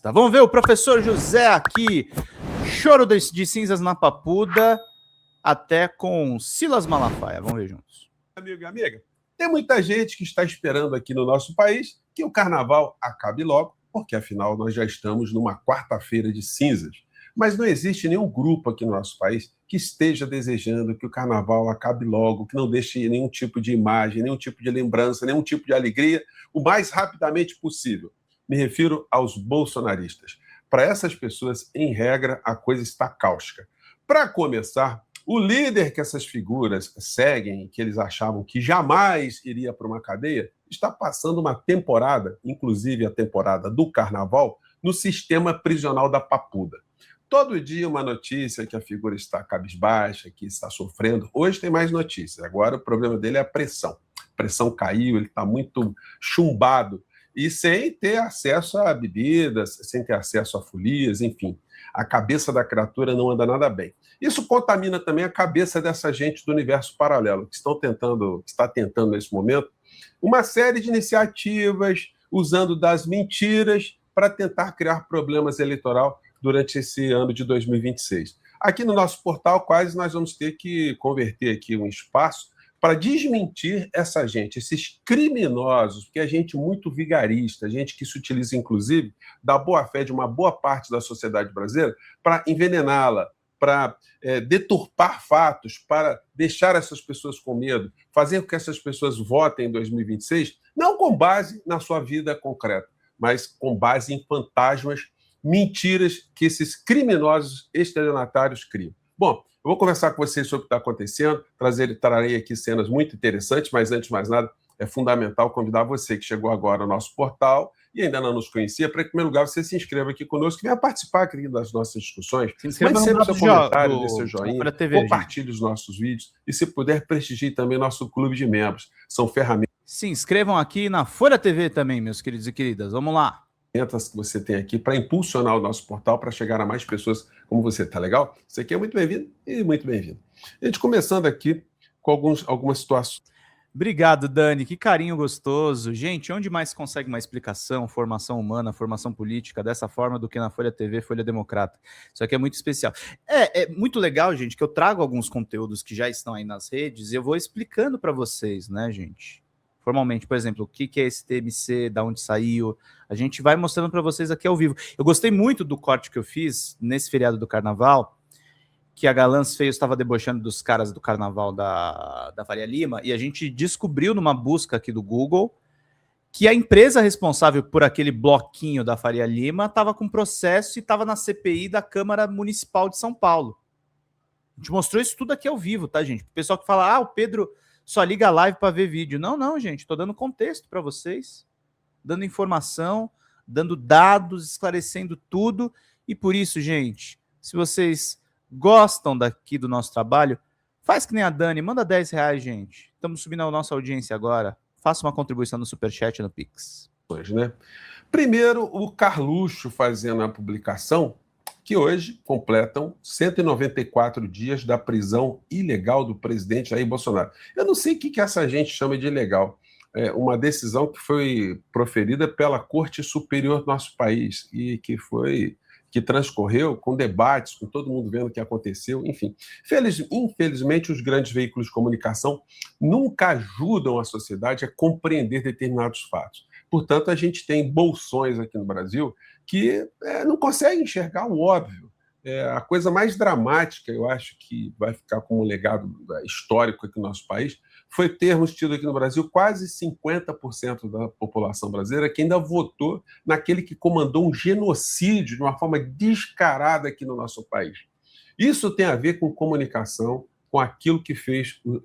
Tá, vamos ver o professor José aqui. Choro de cinzas na Papuda, até com Silas Malafaia. Vamos ver juntos. Amigo e amiga, tem muita gente que está esperando aqui no nosso país que o carnaval acabe logo, porque afinal nós já estamos numa quarta-feira de cinzas. Mas não existe nenhum grupo aqui no nosso país que esteja desejando que o carnaval acabe logo, que não deixe nenhum tipo de imagem, nenhum tipo de lembrança, nenhum tipo de alegria, o mais rapidamente possível. Me refiro aos bolsonaristas. Para essas pessoas, em regra, a coisa está cáustica. Para começar, o líder que essas figuras seguem, que eles achavam que jamais iria para uma cadeia, está passando uma temporada, inclusive a temporada do carnaval, no sistema prisional da Papuda. Todo dia uma notícia que a figura está cabisbaixa, que está sofrendo. Hoje tem mais notícias. Agora o problema dele é a pressão. A pressão caiu, ele está muito chumbado. E sem ter acesso a bebidas, sem ter acesso a folias, enfim. A cabeça da criatura não anda nada bem. Isso contamina também a cabeça dessa gente do universo paralelo, que está tentando nesse momento uma série de iniciativas, usando das mentiras para tentar criar problemas eleitorais durante esse ano de 2026. Aqui no nosso portal, quase nós vamos ter que converter aqui um espaço para desmentir essa gente, esses criminosos, porque é gente muito vigarista, gente que se utiliza, inclusive, da boa-fé de uma boa parte da sociedade brasileira para envenená-la, para deturpar fatos, para deixar essas pessoas com medo, fazer com que essas pessoas votem em 2026, não com base na sua vida concreta, mas com base em fantasmas, mentiras que esses criminosos estelionatários criam. Bom, eu vou conversar com vocês sobre o que está acontecendo, trarei aqui cenas muito interessantes, mas antes de mais nada, é fundamental convidar você que chegou agora ao nosso portal e ainda não nos conhecia, para, em primeiro lugar, você se inscreva aqui conosco e venha participar aqui das nossas discussões. Se inscreva Mande sempre seu comentário, dê seu joinha, compartilhe os nossos vídeos e, se puder, prestigie também nosso clube de membros. São ferramentas. Se inscrevam aqui na Folha TV também, meus queridos e queridas. Vamos lá. Que você tem aqui para impulsionar o nosso portal para chegar a mais pessoas como você, tá legal? Você aqui é muito bem-vindo e muito bem-vindo. A gente começando aqui com algumas situações. Obrigado, Dani, que carinho gostoso. Gente, onde mais se consegue uma explicação, formação humana, formação política dessa forma do que na Folha TV, Folha Democrata? Isso aqui é muito especial. É muito legal, gente, que eu trago alguns conteúdos que já estão aí nas redes e eu vou explicando para vocês, né, gente? Formalmente, por exemplo, o que é esse TMC, da onde saiu, a gente vai mostrando para vocês aqui ao vivo. Eu gostei muito do corte que eu fiz nesse feriado do Carnaval, que a Galãs Feio estava debochando dos caras do Carnaval da Faria Lima, e a gente descobriu numa busca aqui do Google que a empresa responsável por aquele bloquinho da Faria Lima estava com processo e estava na CPI da Câmara Municipal de São Paulo. A gente mostrou isso tudo aqui ao vivo, tá, gente? O pessoal que fala, o Pedro só liga a live para ver vídeo. Não, gente, estou dando contexto para vocês, dando informação, dando dados, esclarecendo tudo. E por isso, gente, se vocês gostam daqui do nosso trabalho, faz que nem a Dani, manda R$10, gente. Estamos subindo a nossa audiência agora. Faça uma contribuição no Superchat e no Pix. Né? Primeiro, o Carluxo fazendo a publicação que hoje completam 194 dias da prisão ilegal do presidente Jair Bolsonaro. Eu não sei o que essa gente chama de ilegal. É uma decisão que foi proferida pela Corte Superior do nosso país e que transcorreu com debates, com todo mundo vendo o que aconteceu, enfim. Infelizmente, os grandes veículos de comunicação nunca ajudam a sociedade a compreender determinados fatos. Portanto, a gente tem bolsões aqui no Brasil que não conseguem enxergar o óbvio. A coisa mais dramática, eu acho que vai ficar como legado histórico aqui no nosso país, foi termos tido aqui no Brasil quase 50% da população brasileira que ainda votou naquele que comandou um genocídio de uma forma descarada aqui no nosso país. Isso tem a ver com comunicação, com aquilo que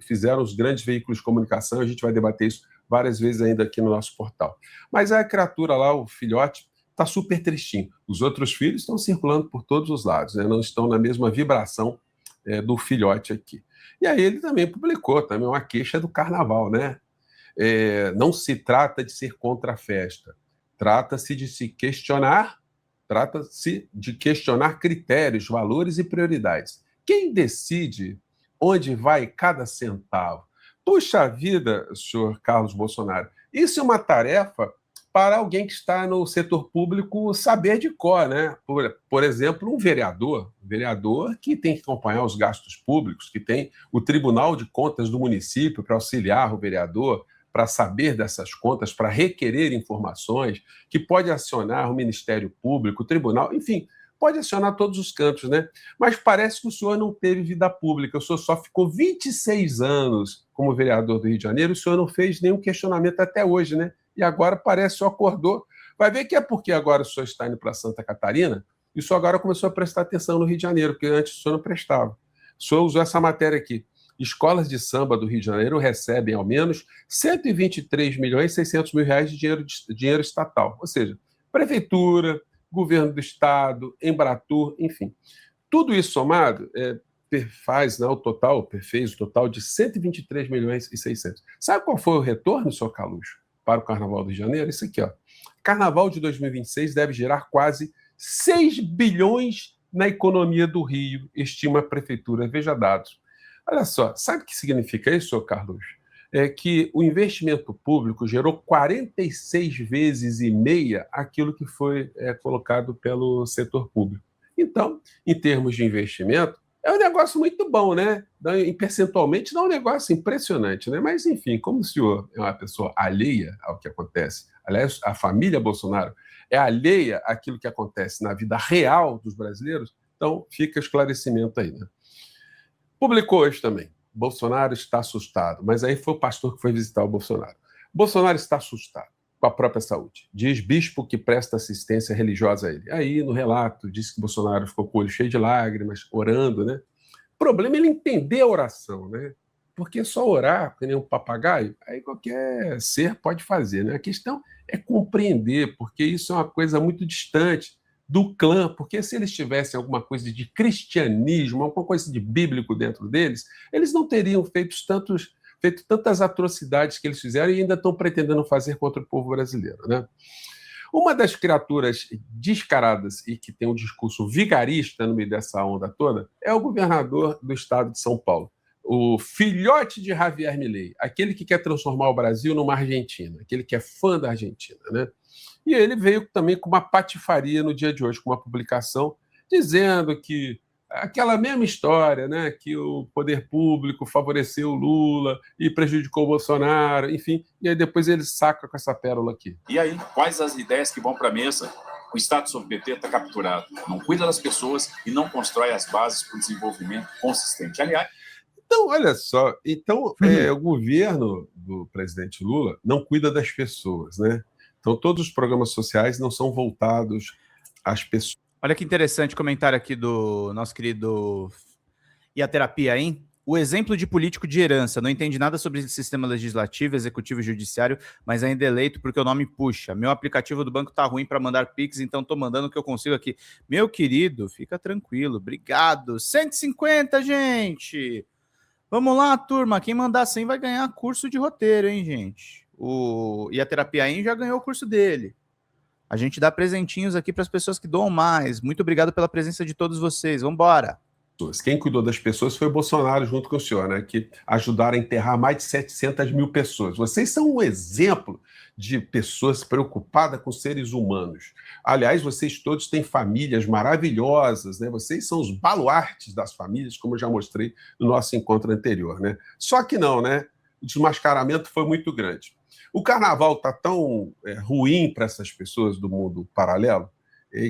fizeram os grandes veículos de comunicação, a gente vai debater isso várias vezes ainda aqui no nosso portal. Mas a criatura lá, o filhote, está super tristinho. Os outros filhos estão circulando por todos os lados, né? Não estão na mesma vibração do filhote aqui. E aí ele também publicou uma queixa do carnaval, né? Não se trata de ser contra a festa, trata-se de questionar critérios, valores e prioridades. Quem decide onde vai cada centavo? Puxa vida, senhor Carlos Bolsonaro, isso é uma tarefa para alguém que está no setor público saber de cor, né? Por exemplo, um vereador que tem que acompanhar os gastos públicos, que tem o Tribunal de Contas do município para auxiliar o vereador, para saber dessas contas, para requerer informações, que pode acionar o Ministério Público, o Tribunal, enfim, pode acionar todos os cantos, né? Mas parece que o senhor não teve vida pública, o senhor só ficou 26 anos como vereador do Rio de Janeiro, o senhor não fez nenhum questionamento até hoje, né? E agora parece que o senhor acordou. Vai ver que é porque agora o senhor está indo para Santa Catarina e o senhor agora começou a prestar atenção no Rio de Janeiro, porque antes o senhor não prestava. O senhor usou essa matéria aqui. Escolas de samba do Rio de Janeiro recebem ao menos 123 milhões e 600 mil reais de dinheiro estatal. Ou seja, prefeitura, governo do estado, Embratur, enfim. Tudo isso somado fez o total de 123 milhões e 600. Sabe qual foi o retorno, senhor Carluxo, para o Carnaval do Rio de Janeiro? Isso aqui, ó. Carnaval de 2026 deve gerar quase 6 bilhões na economia do Rio, estima a prefeitura. Veja dados. Olha só, sabe o que significa isso, senhor Carluxo? É que o investimento público gerou 46 vezes e meia aquilo que foi colocado pelo setor público. Então, em termos de investimento, é um negócio muito bom, né? Percentualmente, não é um negócio impressionante, né? Mas, enfim, como o senhor é uma pessoa alheia ao que acontece, aliás, a família Bolsonaro é alheia àquilo que acontece na vida real dos brasileiros, então fica esclarecimento aí, né? Publicou hoje também. Bolsonaro está assustado. Mas aí foi o pastor que foi visitar o Bolsonaro. Bolsonaro está assustado com a própria saúde. Diz bispo que presta assistência religiosa a ele. Aí, no relato, diz que Bolsonaro ficou com o olho cheio de lágrimas, orando, né? O problema é ele entender a oração, né? Porque só orar, que nem um papagaio, aí qualquer ser pode fazer, né? A questão é compreender, porque isso é uma coisa muito distante do clã, porque se eles tivessem alguma coisa de cristianismo, alguma coisa de bíblico dentro deles, eles não teriam feito tantas atrocidades que eles fizeram e ainda estão pretendendo fazer contra o povo brasileiro, né? Uma das criaturas descaradas e que tem um discurso vigarista no meio dessa onda toda é o governador do estado de São Paulo, o filhote de Javier Milei, aquele que quer transformar o Brasil numa Argentina, aquele que é fã da Argentina, né? E ele veio também com uma patifaria no dia de hoje, com uma publicação dizendo que aquela mesma história, né, que o poder público favoreceu o Lula e prejudicou o Bolsonaro, enfim, e aí depois ele saca com essa pérola aqui. E aí, quais as ideias que vão para a mesa? O Estado sob PT está capturado, não cuida das pessoas e não constrói as bases para o desenvolvimento consistente. Aliás, então, olha só, o governo do presidente Lula não cuida das pessoas, né? Então, todos os programas sociais não são voltados às pessoas. Olha que interessante comentário aqui do nosso querido E a Terapia, hein? O exemplo de político de herança. Não entende nada sobre o sistema legislativo, executivo e judiciário, mas ainda é eleito porque o nome puxa. Meu aplicativo do banco tá ruim para mandar Pix, então tô mandando o que eu consigo aqui. Meu querido, fica tranquilo. Obrigado. 150, gente! Vamos lá, turma. Quem mandar 100 vai ganhar curso de roteiro, hein, gente? E a Terapia já ganhou o curso dele. A gente dá presentinhos aqui para as pessoas que doam mais. Muito obrigado pela presença de todos vocês. Vamos embora. Quem cuidou das pessoas foi o Bolsonaro junto com o senhor, né? Que ajudaram a enterrar mais de 700 mil pessoas. Vocês são um exemplo de pessoas preocupadas com seres humanos. Aliás, vocês todos têm famílias maravilhosas, né? Vocês são os baluartes das famílias, como eu já mostrei no nosso encontro anterior, né? Só que não, né? O desmascaramento foi muito grande. O carnaval está tão ruim para essas pessoas do mundo paralelo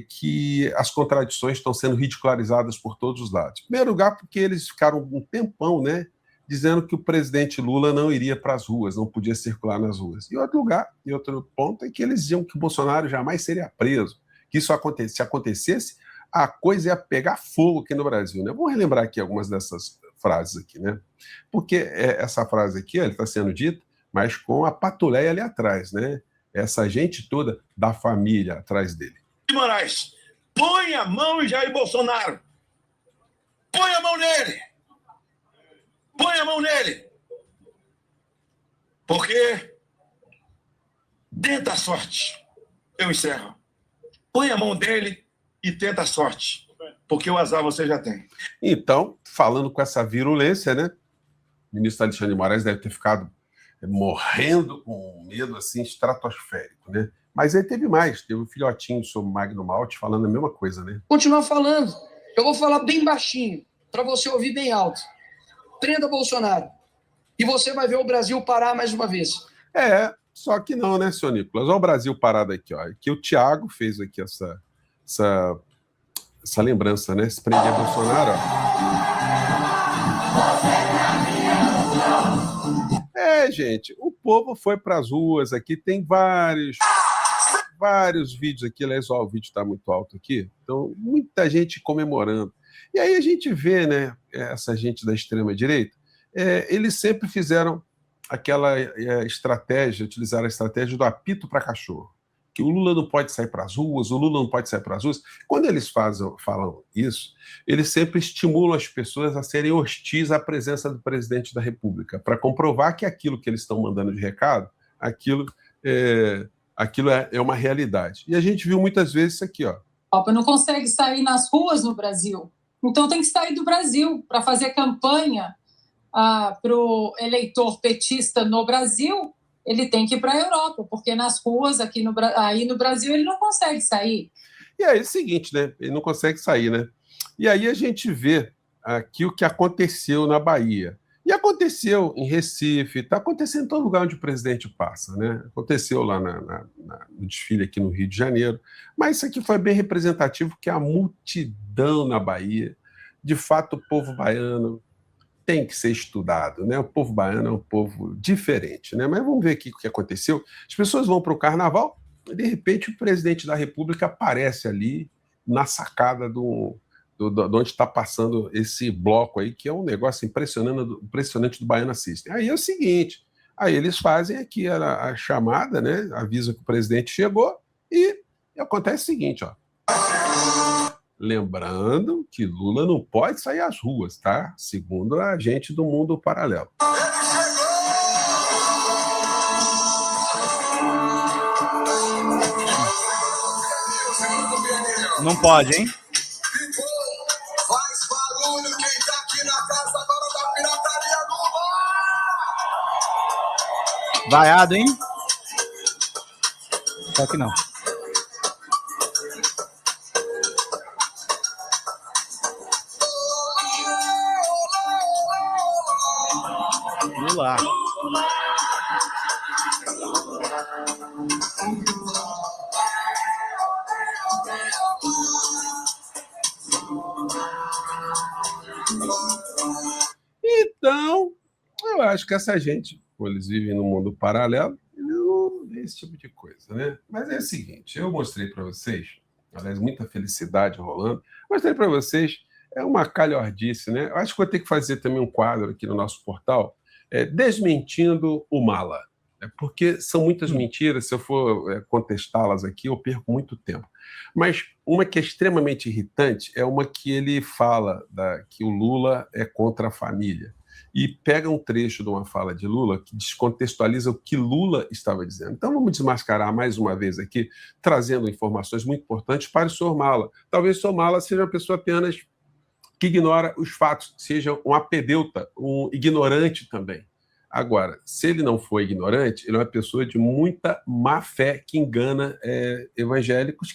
que as contradições estão sendo ridicularizadas por todos os lados. Em primeiro lugar, porque eles ficaram um tempão, né, dizendo que o presidente Lula não iria para as ruas, não podia circular nas ruas. E outro ponto é que eles diziam que o Bolsonaro jamais seria preso, que isso se acontecesse, a coisa ia pegar fogo aqui no Brasil, né? Vamos relembrar aqui algumas dessas frases aqui, né? Porque essa frase aqui está sendo dita, mas com a patuleia ali atrás, né? Essa gente toda da família atrás dele. Moraes, põe a mão em Jair Bolsonaro. Põe a mão nele. Põe a mão nele. Porque tenta a sorte. Eu encerro. Põe a mão dele e tenta a sorte. Porque o azar você já tem. Então, falando com essa virulência, né? O ministro Alexandre de Moraes deve ter ficado morrendo com um medo assim estratosférico, né? Mas aí teve mais, teve um filhotinho sobre Magno Malte falando a mesma coisa, né? Continuar falando. Eu vou falar bem baixinho, para você ouvir bem alto. Prenda Bolsonaro. E você vai ver o Brasil parar mais uma vez. Só que não, né, senhor Nicolas? Olha o Brasil parado aqui, ó. Aqui o Thiago fez aqui essa lembrança, né? Se prender Bolsonaro, ó. Gente, o povo foi para as ruas aqui, tem vários vídeos aqui, aliás, ó, o vídeo está muito alto aqui, então muita gente comemorando. E aí a gente vê, né, essa gente da extrema-direita, eles sempre fizeram aquela estratégia, utilizaram a estratégia do apito para cachorro, que o Lula não pode sair para as ruas, o Lula não pode sair para as ruas. Quando eles falam isso, eles sempre estimulam as pessoas a serem hostis à presença do presidente da República, para comprovar que aquilo que eles estão mandando de recado, aquilo é uma realidade. E a gente viu muitas vezes isso aqui, ó. Não consegue sair nas ruas no Brasil. Então tem que sair do Brasil para fazer campanha para o eleitor petista no Brasil. Ele tem que ir para a Europa, porque nas ruas aí no Brasil ele não consegue sair. E aí é o seguinte, né? Ele não consegue sair, né? E aí a gente vê aqui o que aconteceu na Bahia. E aconteceu em Recife, está acontecendo em todo lugar onde o presidente passa, né? Aconteceu lá no desfile aqui no Rio de Janeiro, mas isso aqui foi bem representativo, que a multidão na Bahia, de fato o povo baiano tem que ser estudado, né? O povo baiano é um povo diferente, né? Mas vamos ver aqui o que aconteceu. As pessoas vão para o carnaval e, de repente, o presidente da República aparece ali na sacada de onde está passando esse bloco aí, que é um negócio impressionante do Baiana System. Aí é o seguinte, aí eles fazem aqui a chamada, né? Avisam que o presidente chegou e acontece o seguinte, ó. Lembrando que Lula não pode sair às ruas, tá? Segundo a gente do mundo paralelo. Não pode, hein? Faz barulho quem tá aqui na casa agora da pirataria Lula! Vaiado, hein? Só que não. Lula. Então, eu acho que essa gente, como eles vivem no mundo paralelo, eles não vê esse tipo de coisa, né? Mas é o seguinte, eu mostrei para vocês, aliás, muita felicidade rolando, mostrei para vocês, é uma calhordice, né? Eu acho que vou ter que fazer também um quadro aqui no nosso portal, desmentindo o mala, porque são muitas mentiras, se eu for contestá-las aqui, eu perco muito tempo. Mas uma que é extremamente irritante é uma que ele fala que o Lula é contra a família. E pega um trecho de uma fala de Lula que descontextualiza o que Lula estava dizendo. Então vamos desmascarar mais uma vez aqui, trazendo informações muito importantes para o senhor Mala. Talvez o senhor Mala seja uma pessoa apenas que ignora os fatos, seja um apedeuta, um ignorante também. Agora, se ele não for ignorante, ele é uma pessoa de muita má fé que engana evangélicos,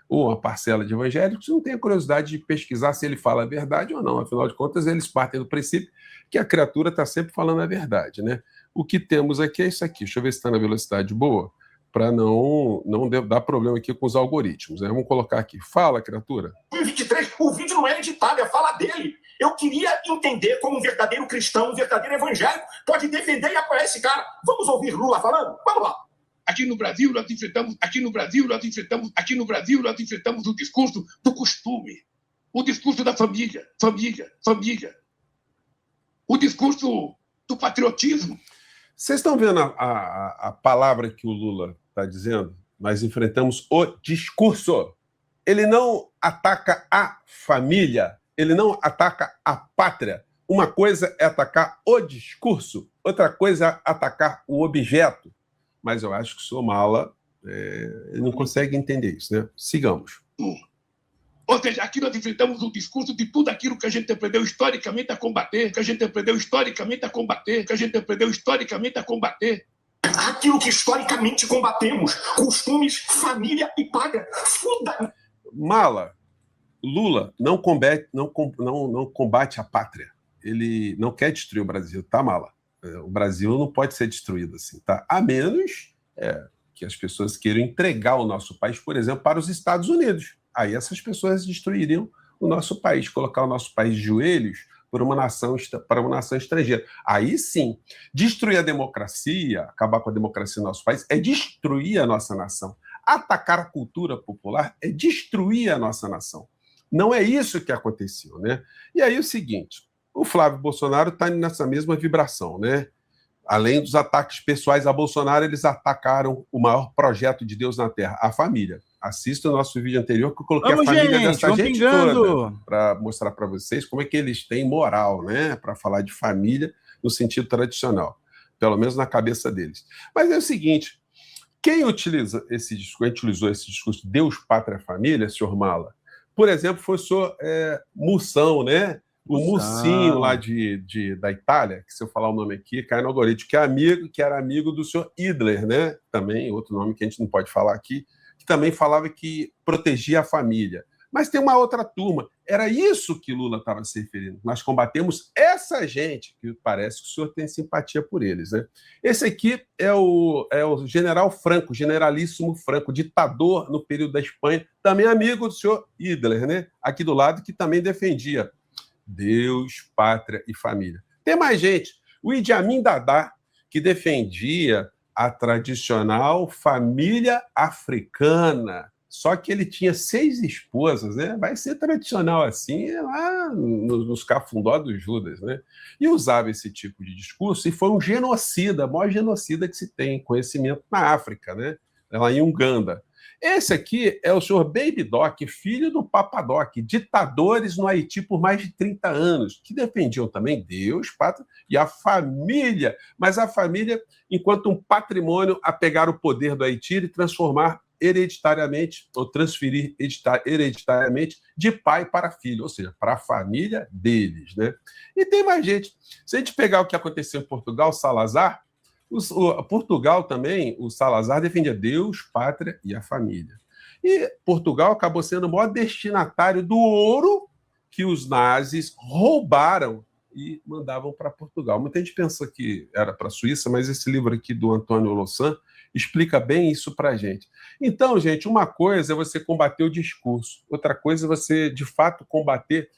ou uma parcela de evangélicos, não tem a curiosidade de pesquisar se ele fala a verdade ou não. Afinal de contas, eles partem do princípio que a criatura está sempre falando a verdade, né? O que temos aqui é isso aqui. Deixa eu ver se está na velocidade boa, para não dar problema aqui com os algoritmos, né? Vamos colocar aqui. Fala, criatura. 23, o vídeo não é editado, é a fala dele. Eu queria entender como um verdadeiro cristão, um verdadeiro evangélico pode defender e apoiar esse cara. Vamos ouvir Lula falando? Vamos lá. Aqui no Brasil nós enfrentamos o discurso do costume, o discurso da família, o discurso do patriotismo. Vocês estão vendo a palavra que o Lula está dizendo? Nós enfrentamos o discurso. Ele não ataca a família, ele não ataca a pátria. Uma coisa é atacar o discurso, outra coisa é atacar o objeto. Mas eu acho que o senhor Mala ele não consegue entender isso, né? Sigamos. Ou seja, aqui nós enfrentamos o discurso de tudo aquilo que a gente aprendeu historicamente a combater, Aquilo que historicamente combatemos, costumes, família e pátria. Mala, Lula não combate a pátria. Ele não quer destruir o Brasil, tá, Mala? O Brasil não pode ser destruído assim, tá? A menos que as pessoas queiram entregar o nosso país, por exemplo, para os Estados Unidos. Aí essas pessoas destruiriam o nosso país, colocar o nosso país de joelhos para uma nação estrangeira. Aí sim, destruir a democracia, acabar com a democracia no nosso país, é destruir a nossa nação. Atacar a cultura popular é destruir a nossa nação. Não é isso que aconteceu, né? E aí o seguinte, o Flávio Bolsonaro está nessa mesma vibração, né? Além dos ataques pessoais a Bolsonaro, eles atacaram o maior projeto de Deus na Terra, a família. Assista o nosso vídeo anterior que eu coloquei a família dessa gente toda para mostrar para vocês como é que eles têm moral, né? Para falar de família no sentido tradicional, pelo menos na cabeça deles. Mas é o seguinte, quem utilizou esse discurso Deus, Pátria, Família, senhor Mala, por exemplo, foi o senhor Mussão, né? O Mussinho lá da Itália, que se eu falar o nome aqui, cai no algoritmo, que era amigo do senhor Hitler, né? Também, outro nome que a gente não pode falar aqui, que também falava que protegia a família. Mas tem uma outra turma. Era isso que Lula estava se referindo. Nós combatemos essa gente, que parece que o senhor tem simpatia por eles, né? Esse aqui é o general Franco, generalíssimo Franco, ditador no período da Espanha, também amigo do senhor Hitler, né? Aqui do lado, que também defendia Deus, pátria e família. Tem mais gente. O Idi Amin Dada, que defendia a tradicional família africana. Só que ele tinha 6 esposas, né? Vai ser tradicional assim lá nos cafundó dos Judas, né? E usava esse tipo de discurso e foi um genocida, a maior genocida que se tem conhecimento na África, né? Lá em Uganda. Esse aqui é o senhor Baby Doc, filho do Papa Doc, ditadores no Haiti por mais de 30 anos, que defendiam também Deus, pátria e a família, mas a família enquanto um patrimônio a pegar o poder do Haiti e transformar hereditariamente, ou transferir hereditariamente de pai para filho, ou seja, para a família deles, né? E tem mais gente. Se a gente pegar o que aconteceu em Portugal, Salazar, Portugal também, o Salazar defendia Deus, pátria e a família. E Portugal acabou sendo o maior destinatário do ouro que os nazis roubaram e mandavam para Portugal. Muita gente pensa que era para a Suíça, mas esse livro aqui do Antônio Louçã explica bem isso para a gente. Então, gente, uma coisa é você combater o discurso, outra coisa é você, de fato, combater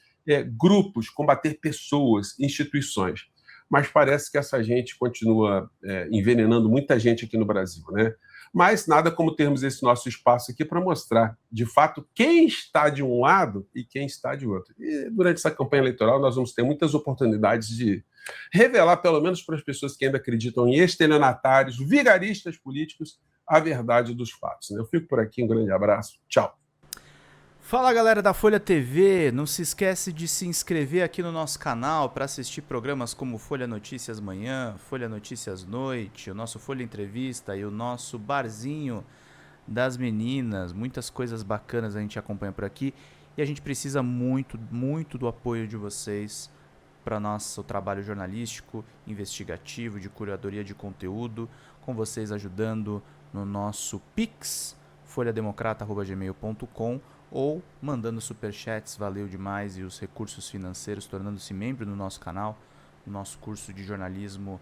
grupos, combater pessoas, instituições. Mas parece que essa gente continua envenenando muita gente aqui no Brasil, né? Mas nada como termos esse nosso espaço aqui para mostrar, de fato, quem está de um lado e quem está de outro. E durante essa campanha eleitoral nós vamos ter muitas oportunidades de revelar, pelo menos para as pessoas que ainda acreditam em estelionatários, vigaristas políticos, a verdade dos fatos. Eu fico por aqui, um grande abraço, tchau. Fala galera da Folha TV, não se esquece de se inscrever aqui no nosso canal para assistir programas como Folha Notícias Manhã, Folha Notícias Noite, o nosso Folha Entrevista e o nosso Barzinho das Meninas. Muitas coisas bacanas a gente acompanha por aqui e a gente precisa muito, muito do apoio de vocês para nosso trabalho jornalístico, investigativo, de curadoria de conteúdo, com vocês ajudando no nosso Pix, folhademocrata@gmail.com, ou mandando superchats, valeu demais, e os recursos financeiros, tornando-se membro do nosso canal, no nosso curso de jornalismo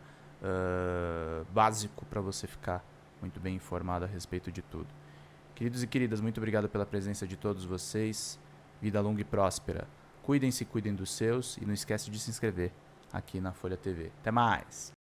básico, para você ficar muito bem informado a respeito de tudo. Queridos e queridas, muito obrigado pela presença de todos vocês, vida longa e próspera, cuidem-se, cuidem dos seus, e não esquece de se inscrever aqui na Folha TV. Até mais!